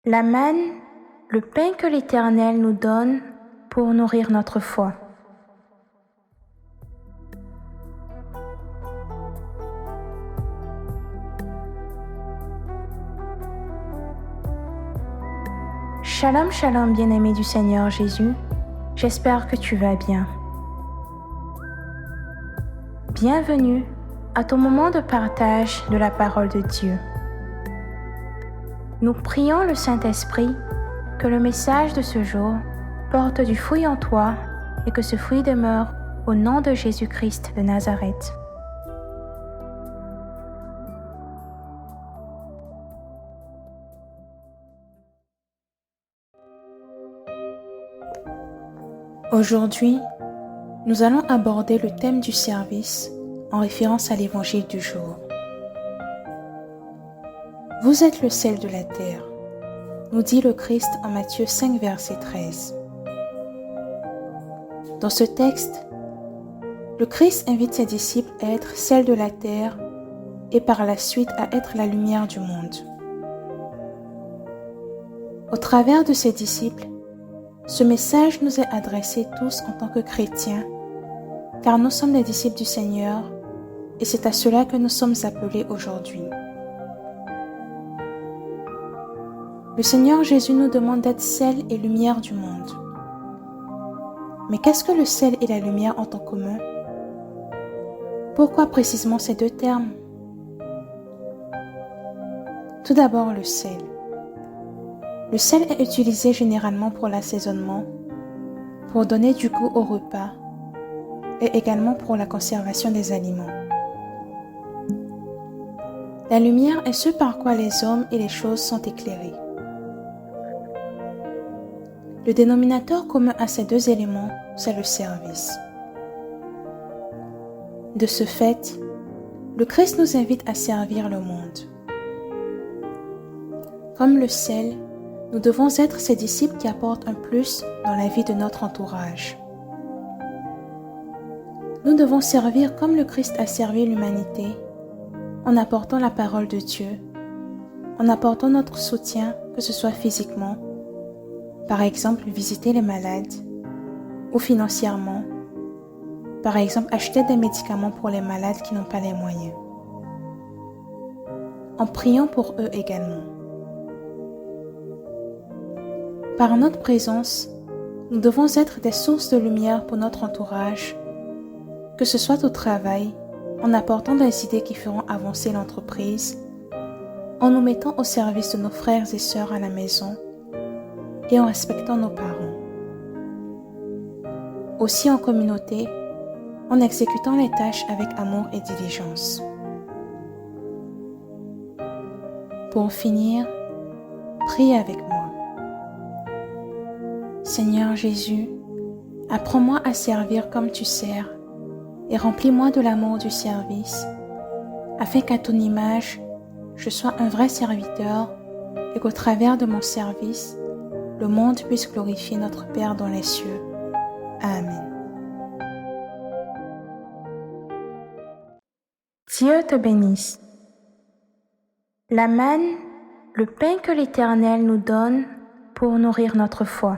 La manne, le pain que l'Éternel nous donne pour nourrir notre foi. Shalom, shalom, bien-aimé du Seigneur Jésus. J'espère que tu vas bien. Bienvenue à ton moment de partage de la parole de Dieu. Nous prions le Saint-Esprit que le message de ce jour porte du fruit en toi et que ce fruit demeure au nom de Jésus-Christ de Nazareth. Aujourd'hui, nous allons aborder le thème du service en référence à l'évangile du jour. Vous êtes le sel de la terre, nous dit le Christ en Matthieu 5, verset 13. Dans ce texte, le Christ invite ses disciples à être sel de la terre et par la suite à être la lumière du monde. Au travers de ses disciples, ce message nous est adressé tous en tant que chrétiens, car nous sommes les disciples du Seigneur et c'est à cela que nous sommes appelés aujourd'hui. Le Seigneur Jésus nous demande d'être sel et lumière du monde. Mais qu'est-ce que le sel et la lumière ont en commun? Pourquoi précisément ces deux termes? Tout d'abord, le sel. Le sel est utilisé généralement pour l'assaisonnement, pour donner du goût au repas et également pour la conservation des aliments. La lumière est ce par quoi les hommes et les choses sont éclairés. Le dénominateur commun à ces deux éléments, c'est le service. De ce fait, le Christ nous invite à servir le monde. Comme le sel, nous devons être ses disciples qui apportent un plus dans la vie de notre entourage. Nous devons servir comme le Christ a servi l'humanité, en apportant la parole de Dieu, en apportant notre soutien, que ce soit physiquement, par exemple visiter les malades, ou financièrement, par exemple acheter des médicaments pour les malades qui n'ont pas les moyens, en priant pour eux également. Par notre présence, nous devons être des sources de lumière pour notre entourage, que ce soit au travail, en apportant des idées qui feront avancer l'entreprise, en nous mettant au service de nos frères et sœurs à la maison et en respectant nos parents. Aussi en communauté, en exécutant les tâches avec amour et diligence. Pour finir, prie avec moi. Seigneur Jésus, apprends-moi à servir comme tu sers et remplis-moi de l'amour du service, afin qu'à ton image, je sois un vrai serviteur et qu'au travers de mon service, le monde puisse glorifier notre Père dans les cieux. Amen. Dieu te bénisse. La manne, le pain que l'Éternel nous donne pour nourrir notre foi.